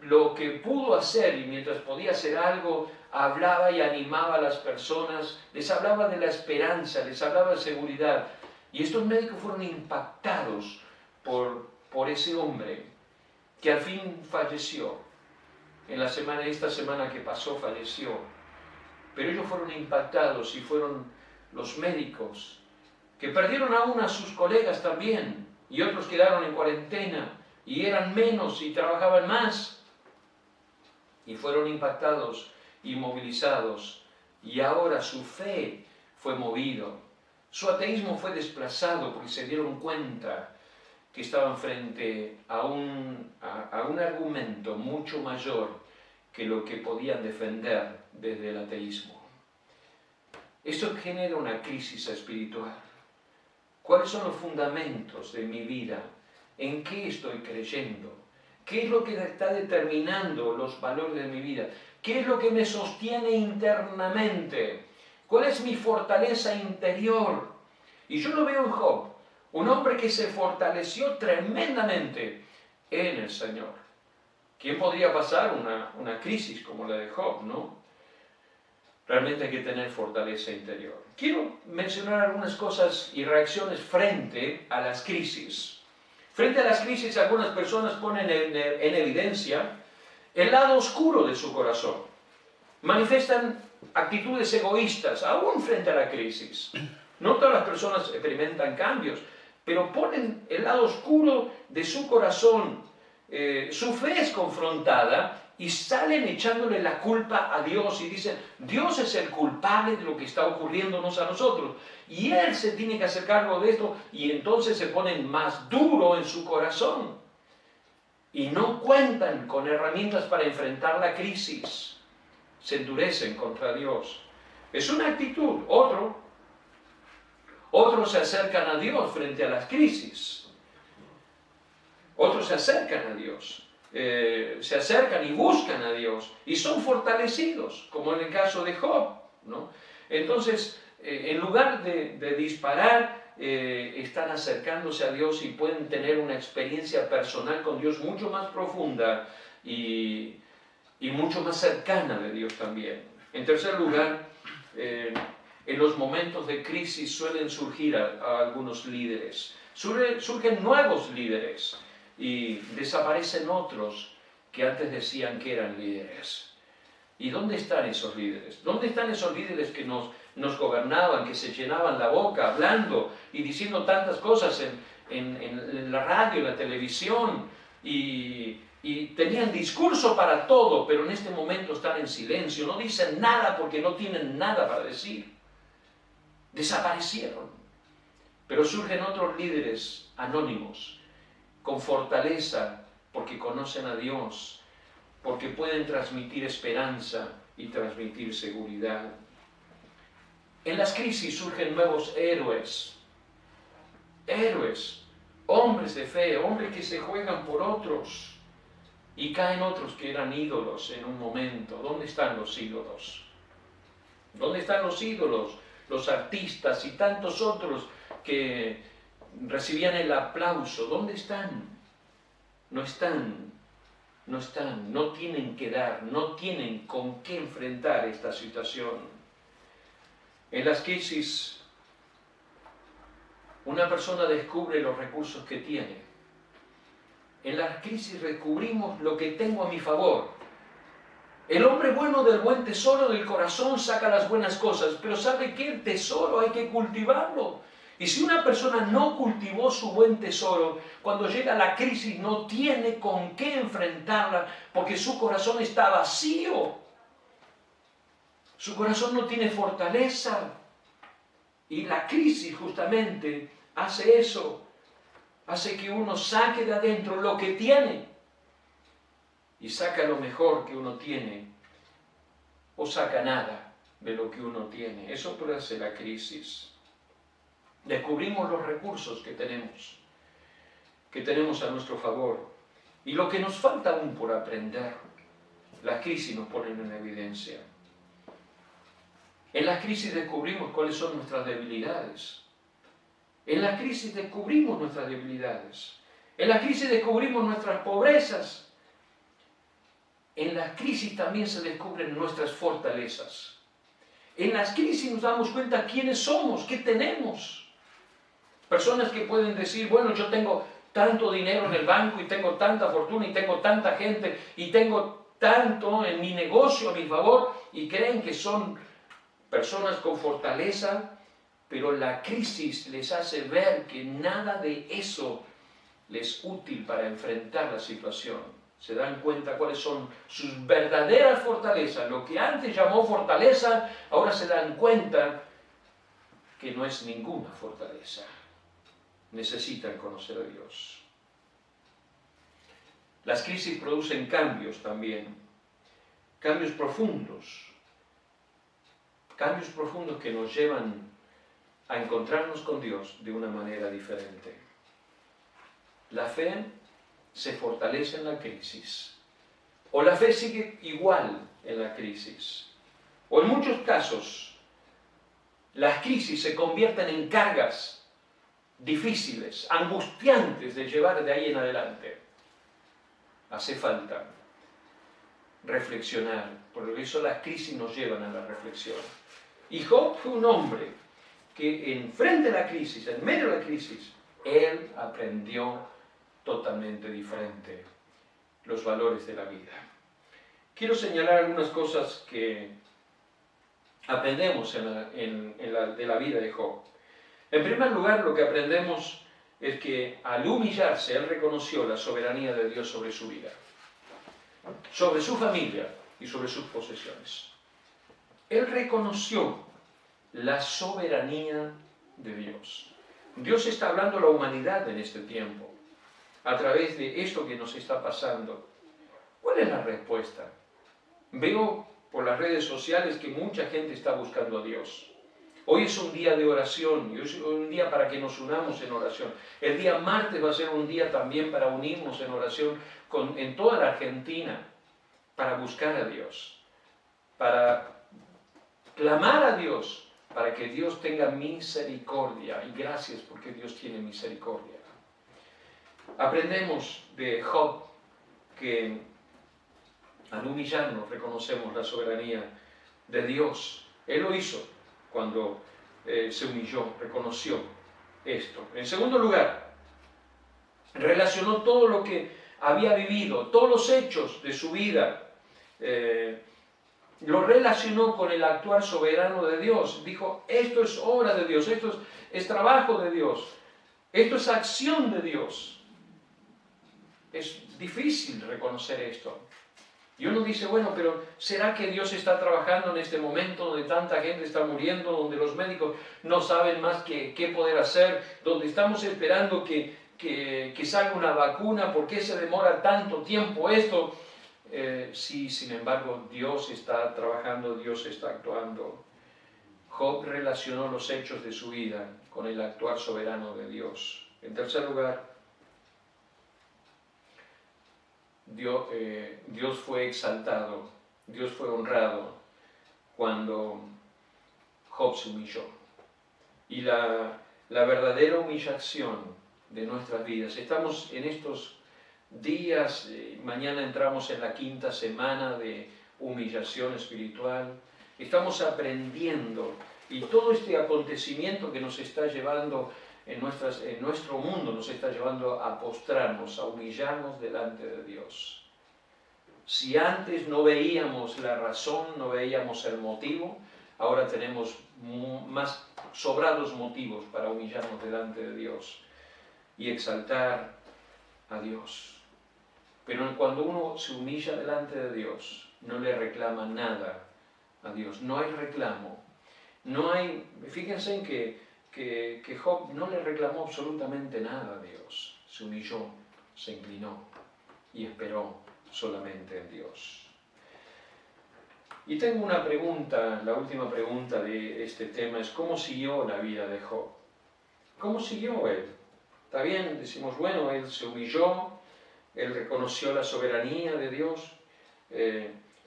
lo que pudo hacer, y mientras podía hacer algo, hablaba y animaba a las personas, les hablaba de la esperanza, les hablaba de seguridad. Y estos médicos fueron impactados por ese hombre que al fin falleció. Esta semana que pasó falleció. Pero ellos fueron impactados y fueron los médicos que perdieron aún a sus colegas también, y otros quedaron en cuarentena y eran menos y trabajaban más. Y fueron impactados y movilizados, y ahora su fe fue movido. Su ateísmo fue desplazado porque se dieron cuenta que estaban frente a un argumento mucho mayor que lo que podían defender desde el ateísmo. Esto genera una crisis espiritual. ¿Cuáles son los fundamentos de mi vida? ¿En qué estoy creyendo? ¿Qué es lo que está determinando los valores de mi vida? ¿Qué es lo que me sostiene internamente? ¿Cuál es mi fortaleza interior? Y yo lo veo en Job, un hombre que se fortaleció tremendamente en el Señor. ¿Quién podría pasar una crisis como la de Job, no? Realmente hay que tener fortaleza interior. Quiero mencionar algunas cosas y reacciones frente a las crisis. Frente a las crisis, algunas personas ponen en evidencia el lado oscuro de su corazón. Manifiestan actitudes egoístas, aún frente a la crisis. No todas las personas experimentan cambios, pero ponen el lado oscuro de su corazón. Su fe es confrontada y salen echándole la culpa a Dios y dicen, Dios es el culpable de lo que está ocurriéndonos a nosotros y Él se tiene que hacer cargo de esto, y entonces se ponen más duro en su corazón y no cuentan con herramientas para enfrentar la crisis. Se endurecen contra Dios. Es una actitud. Otros se acercan a Dios frente a las crisis. Otros se acercan a Dios. Se acercan y buscan a Dios y son fortalecidos, como en el caso de Job, ¿no? Entonces, en lugar de disparar, están acercándose a Dios y pueden tener una experiencia personal con Dios mucho más profunda y mucho más cercana de Dios también. En tercer lugar, en los momentos de crisis suelen surgir a algunos líderes. Surgen nuevos líderes y desaparecen otros que antes decían que eran líderes. ¿Y dónde están esos líderes? ¿Dónde están esos líderes que nos gobernaban, que se llenaban la boca hablando y diciendo tantas cosas en la radio, en la televisión, y tenían discurso para todo, pero en este momento están en silencio, no dicen nada porque no tienen nada para decir? Desaparecieron. Pero surgen otros líderes anónimos, con fortaleza, porque conocen a Dios, porque pueden transmitir esperanza y transmitir seguridad. En las crisis surgen nuevos héroes, hombres de fe, hombres que se juegan por otros, y caen otros que eran ídolos en un momento. ¿Dónde están los ídolos? ¿Dónde están los ídolos? Los artistas y tantos otros que recibían el aplauso. ¿Dónde están? No están, no tienen que dar, no tienen con qué enfrentar esta situación. En las crisis, una persona descubre los recursos que tiene. En las crisis descubrimos lo que tengo a mi favor. El hombre bueno del buen tesoro del corazón saca las buenas cosas, pero ¿sabe qué? El tesoro hay que cultivarlo. Y si una persona no cultivó su buen tesoro, cuando llega la crisis no tiene con qué enfrentarla, porque su corazón está vacío. Su corazón no tiene fortaleza. Y la crisis justamente hace eso. Hace que uno saque de adentro lo que tiene y saca lo mejor que uno tiene, o saca nada de lo que uno tiene. Eso produce la crisis. Descubrimos los recursos que tenemos a nuestro favor, y lo que nos falta aún por aprender. Las crisis nos ponen en evidencia. En las crisis descubrimos cuáles son nuestras debilidades. En la crisis descubrimos nuestras debilidades. En la crisis descubrimos nuestras pobrezas. En la crisis también se descubren nuestras fortalezas. En las crisis nos damos cuenta quiénes somos, qué tenemos. Personas que pueden decir, bueno, yo tengo tanto dinero en el banco y tengo tanta fortuna y tengo tanta gente y tengo tanto en mi negocio a mi favor, y creen que son personas con fortaleza, pero la crisis les hace ver que nada de eso les es útil para enfrentar la situación. Se dan cuenta cuáles son sus verdaderas fortalezas. Lo que antes llamó fortaleza, ahora se dan cuenta que no es ninguna fortaleza. Necesitan conocer a Dios. Las crisis producen cambios también, cambios profundos que nos llevan a encontrarnos con Dios de una manera diferente. La fe se fortalece en la crisis, o la fe sigue igual en la crisis, o en muchos casos las crisis se convierten en cargas difíciles, angustiantes de llevar de ahí en adelante. hace falta reflexionar, por eso las crisis nos llevan a la reflexión. Y Job fue un hombre que enfrente de la crisis, en medio de la crisis, él aprendió totalmente diferente los valores de la vida. Quiero señalar algunas cosas que aprendemos de la vida de Job. En primer lugar, lo que aprendemos es que al humillarse, él reconoció la soberanía de Dios sobre su vida, sobre su familia y sobre sus posesiones. Él reconoció la soberanía de Dios. Dios está hablando a la humanidad en este tiempo, a través de esto que nos está pasando. ¿Cuál es la respuesta? Veo por las redes sociales que mucha gente está buscando a Dios. Hoy es un día de oración, y es un día para que nos unamos en oración. El día martes va a ser un día también para unirnos en oración en toda la Argentina, para buscar a Dios, para clamar a Dios, para que Dios tenga misericordia. Y gracias porque Dios tiene misericordia. Aprendemos de Job que al humillarnos reconocemos la soberanía de Dios. Él lo hizo cuando se humilló, reconoció esto. En segundo lugar, relacionó todo lo que había vivido, todos los hechos de su vida, lo relacionó con el actuar soberano de Dios. Dijo, esto es obra de Dios, esto es trabajo de Dios, esto es acción de Dios. Es difícil reconocer esto. Y uno dice, bueno, pero ¿será que Dios está trabajando en este momento donde tanta gente está muriendo, donde los médicos no saben más qué poder hacer, donde estamos esperando que salga una vacuna? ¿Por qué se demora tanto tiempo esto? Sí, sin embargo, Dios está trabajando, Dios está actuando. Job relacionó los hechos de su vida con el actuar soberano de Dios. En tercer lugar, Dios fue exaltado, Dios fue honrado cuando Job se humilló. Y la verdadera humillación de nuestras vidas, estamos en estos días, mañana entramos en la 5ª semana de humillación espiritual, estamos aprendiendo, y todo este acontecimiento que nos está llevando en nuestro mundo nos está llevando a postrarnos, a humillarnos delante de Dios. Si antes no veíamos la razón, no veíamos el motivo, ahora tenemos más sobrados motivos para humillarnos delante de Dios y exaltar a Dios. Pero cuando uno se humilla delante de Dios, no le reclama nada a Dios, no hay reclamo, no hay, fíjense en que Job no le reclamó absolutamente nada a Dios, se humilló, se inclinó y esperó solamente en Dios. Y tengo una pregunta, la última pregunta de este tema es ¿cómo siguió la vida de Job? ¿Cómo siguió él? Está bien, decimos, bueno, él se humilló, él reconoció la soberanía de Dios,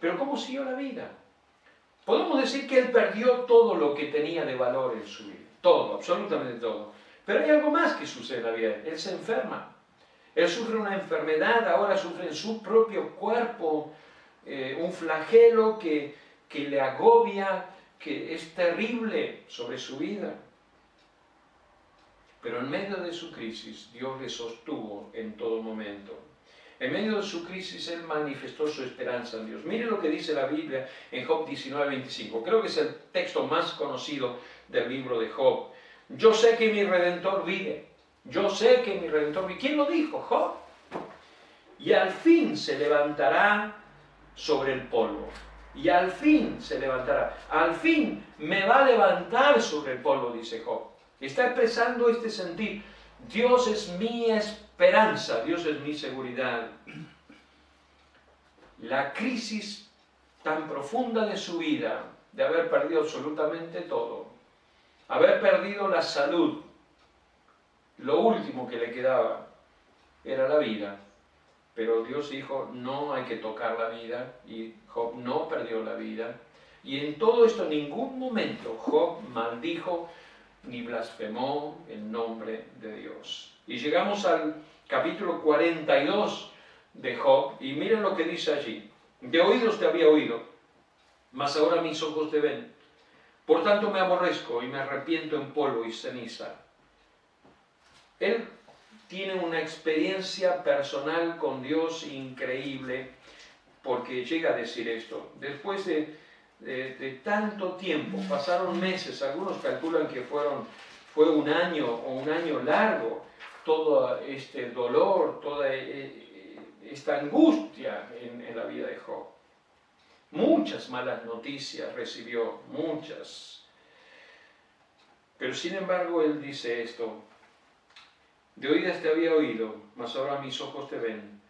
pero ¿cómo siguió la vida? Podemos decir que él perdió todo lo que tenía de valor en su vida, todo, absolutamente todo. Pero hay algo más que sucede en la vida, él se enferma, él sufre una enfermedad, ahora sufre en su propio cuerpo un flagelo que le agobia, que es terrible sobre su vida. Pero en medio de su crisis, Dios le sostuvo en todo momento. En medio de su crisis, él manifestó su esperanza en Dios. Mire lo que dice la Biblia en Job 19:25. Creo que es el texto más conocido del libro de Job. Yo sé que mi Redentor vive. Yo sé que mi Redentor vive. ¿Quién lo dijo? Job. Y al fin se levantará sobre el polvo. Y al fin se levantará. Al fin me va a levantar sobre el polvo, dice Job. Está expresando este sentir. Dios es mi esperanza, Dios es mi seguridad. La crisis tan profunda de su vida, de haber perdido absolutamente todo, haber perdido la salud, lo último que le quedaba era la vida. Pero Dios dijo, no hay que tocar la vida, y Job no perdió la vida. Y en todo esto, en ningún momento, Job maldijo ni blasfemó el nombre de Dios. Y llegamos al capítulo 42 de Job, y miren lo que dice allí. De oídos te había oído, mas ahora mis ojos te ven. Por tanto me aborrezco y me arrepiento en polvo y ceniza. Él tiene una experiencia personal con Dios increíble, porque llega a decir esto. Después de tanto tiempo, pasaron meses, algunos calculan que fue un año o un año largo, todo este dolor, toda esta angustia en la vida de Job. Muchas malas noticias recibió, muchas. Pero sin embargo él dice esto: de oídas te había oído, mas ahora mis ojos te ven.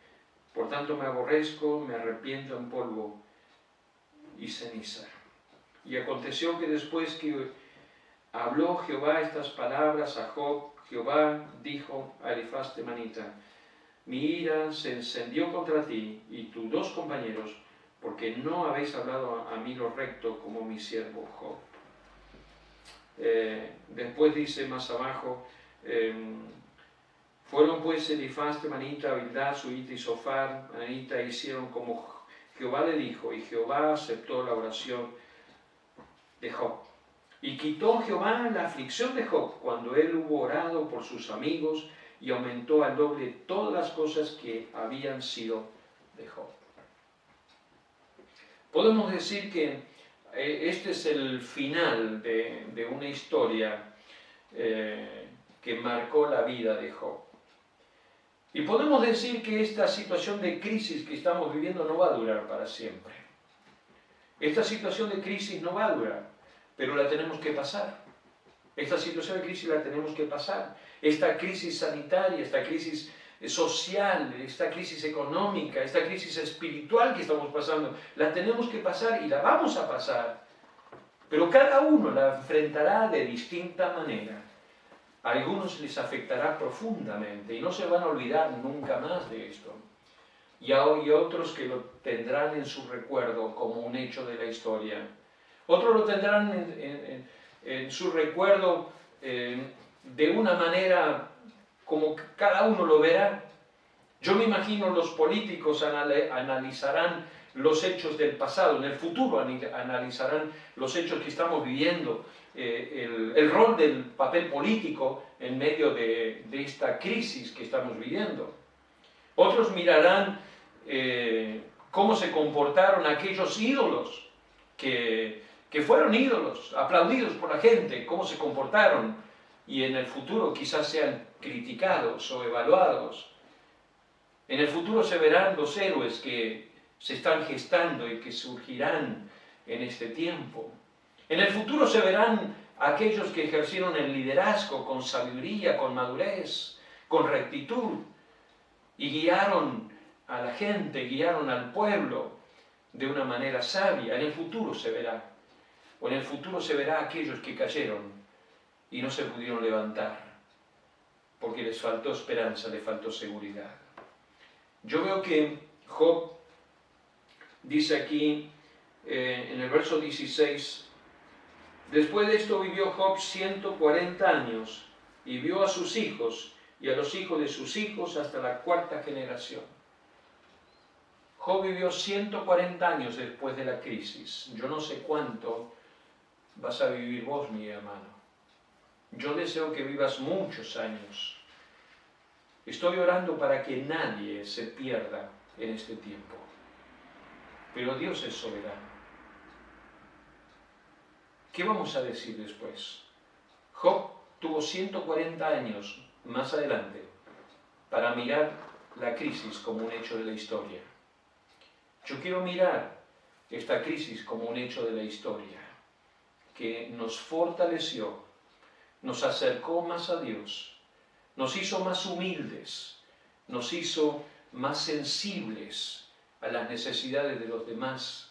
Por tanto me aborrezco, me arrepiento en polvo y ceniza. Y aconteció que después que habló Jehová estas palabras a Job, Jehová dijo a Elifaz temanita: mi ira se encendió contra ti y tus dos compañeros, porque no habéis hablado a mí lo recto como mi siervo Job. Después dice más abajo, fueron pues Elifaz temanita, Bildad, Suita y Sofar, Anita, hicieron como Jehová le dijo, y Jehová aceptó la oración de Job. Y quitó Jehová la aflicción de Job cuando él hubo orado por sus amigos, y aumentó al doble todas las cosas que habían sido de Job. Podemos decir que este es el final de una historia que marcó la vida de Job. Y podemos decir que esta situación de crisis que estamos viviendo no va a durar para siempre. Esta situación de crisis no va a durar, pero la tenemos que pasar. Esta situación de crisis la tenemos que pasar. Esta crisis sanitaria, esta crisis social, esta crisis económica, esta crisis espiritual que estamos pasando, la tenemos que pasar y la vamos a pasar. Pero cada uno la enfrentará de distinta manera. A algunos les afectará profundamente y no se van a olvidar nunca más de esto. Y hay otros que lo tendrán en su recuerdo como un hecho de la historia. Otros lo tendrán en su recuerdo de una manera como cada uno lo verá. Yo me imagino los políticos analizarán los hechos del pasado, en el futuro analizarán los hechos que estamos viviendo, el rol del papel político en medio de esta crisis que estamos viviendo. Otros mirarán cómo se comportaron aquellos ídolos que fueron ídolos, aplaudidos por la gente, cómo se comportaron, y en el futuro quizás sean criticados o evaluados. En el futuro se verán los héroes que se están gestando y que surgirán en este tiempo. En el futuro se verán aquellos que ejercieron el liderazgo con sabiduría, con madurez, con rectitud, y guiaron a la gente, guiaron al pueblo de una manera sabia. En el futuro se verá. O en el futuro se verá a aquellos que cayeron y no se pudieron levantar, porque les faltó esperanza, les faltó seguridad. Yo veo que Job dice aquí, en el verso 16, después de esto vivió Job 140 años, y vio a sus hijos y a los hijos de sus hijos hasta la cuarta generación. Job vivió 140 años después de la crisis. Yo no sé cuánto vas a vivir vos, mi hermano. Yo deseo que vivas muchos años. Estoy orando para que nadie se pierda en este tiempo. Pero Dios es soberano. ¿Qué vamos a decir después? Job tuvo 140 años más adelante para mirar la crisis como un hecho de la historia. Yo quiero mirar esta crisis como un hecho de la historia, que nos fortaleció, nos acercó más a Dios, nos hizo más humildes, nos hizo más sensibles a las necesidades de los demás,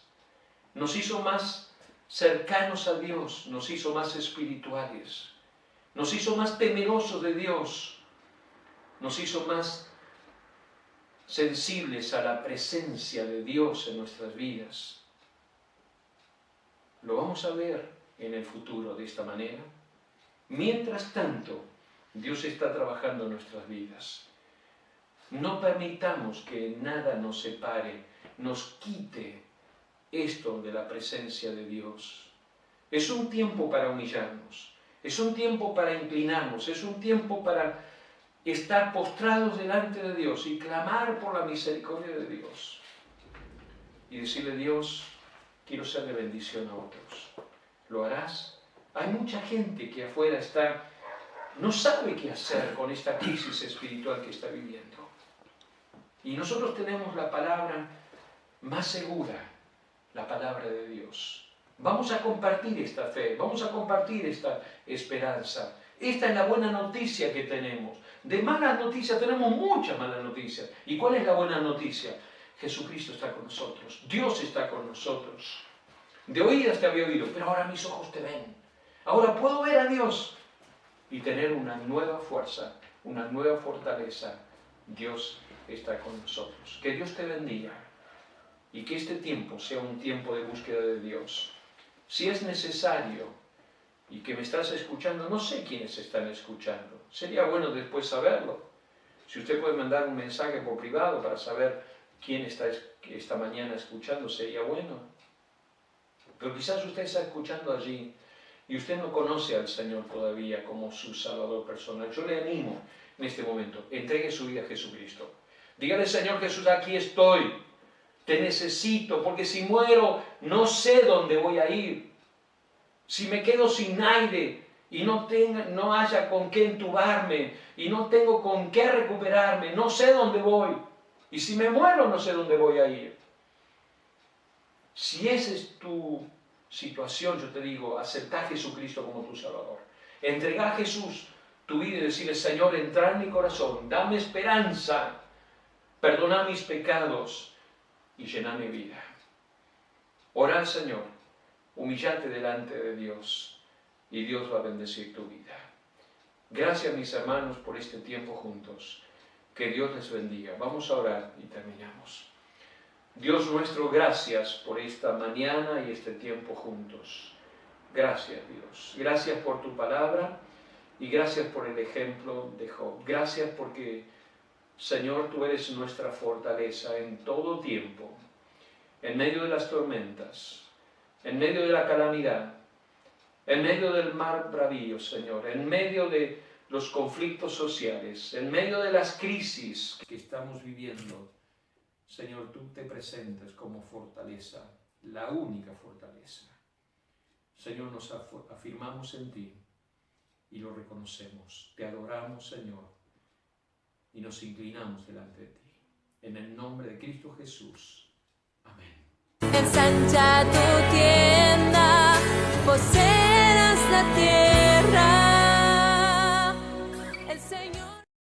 nos hizo más cercanos a Dios, nos hizo más espirituales, nos hizo más temerosos de Dios, nos hizo más sensibles a la presencia de Dios en nuestras vidas. Lo vamos a ver en el futuro de esta manera. Mientras tanto, Dios está trabajando en nuestras vidas. No permitamos que nada nos separe, nos quite esto de la presencia de Dios. Es un tiempo para humillarnos, es un tiempo para inclinarnos, es un tiempo para estar postrados delante de Dios y clamar por la misericordia de Dios. Y decirle: Dios, quiero ser de bendición a otros. ¿Lo harás? Hay mucha gente que afuera no sabe qué hacer con esta crisis espiritual que está viviendo. Y nosotros tenemos la palabra más segura, la palabra de Dios. Vamos a compartir esta fe, vamos a compartir esta esperanza. Esta es la buena noticia que tenemos. De malas noticias tenemos muchas malas noticias. ¿Y cuál es la buena noticia? Jesucristo está con nosotros, Dios está con nosotros. De oídas te había oído, pero ahora mis ojos te ven. Ahora puedo ver a Dios y tener una nueva fuerza, una nueva fortaleza. Dios está con nosotros. Que Dios te bendiga y que este tiempo sea un tiempo de búsqueda de Dios. Si es necesario y que me estás escuchando, no sé quiénes están escuchando. Sería bueno después saberlo. Si usted puede mandar un mensaje por privado para saber quién está esta mañana escuchando, sería bueno. Pero quizás usted está escuchando allí y usted no conoce al Señor todavía como su Salvador personal. Yo le animo en este momento: entregue su vida a Jesucristo. Dígale: Señor Jesús, aquí estoy, te necesito, porque si muero no sé dónde voy a ir. Si me quedo sin aire y no haya con qué entubarme y no tengo con qué recuperarme, no sé dónde voy. Y si me muero no sé dónde voy a ir. Si esa es tu situación, yo te digo: acepta a Jesucristo como tu Salvador. Entrega a Jesús tu vida y decirle: Señor, entra en mi corazón, dame esperanza, perdona mis pecados y llena mi vida. Ora al Señor, humillate delante de Dios y Dios va a bendecir tu vida. Gracias, mis hermanos, por este tiempo juntos. Que Dios les bendiga. Vamos a orar y terminamos. Dios nuestro, gracias por esta mañana y este tiempo juntos. Gracias, Dios. Gracias por tu palabra y gracias por el ejemplo de Job. Gracias porque, Señor, tú eres nuestra fortaleza en todo tiempo, en medio de las tormentas, en medio de la calamidad, en medio del mar bravío, Señor, en medio de los conflictos sociales, en medio de las crisis que estamos viviendo. Señor, tú te presentas como fortaleza, la única fortaleza. Señor, nos afirmamos en ti y lo reconocemos. Te adoramos, Señor, y nos inclinamos delante de ti. En el nombre de Cristo Jesús. Amén. Ensancha tu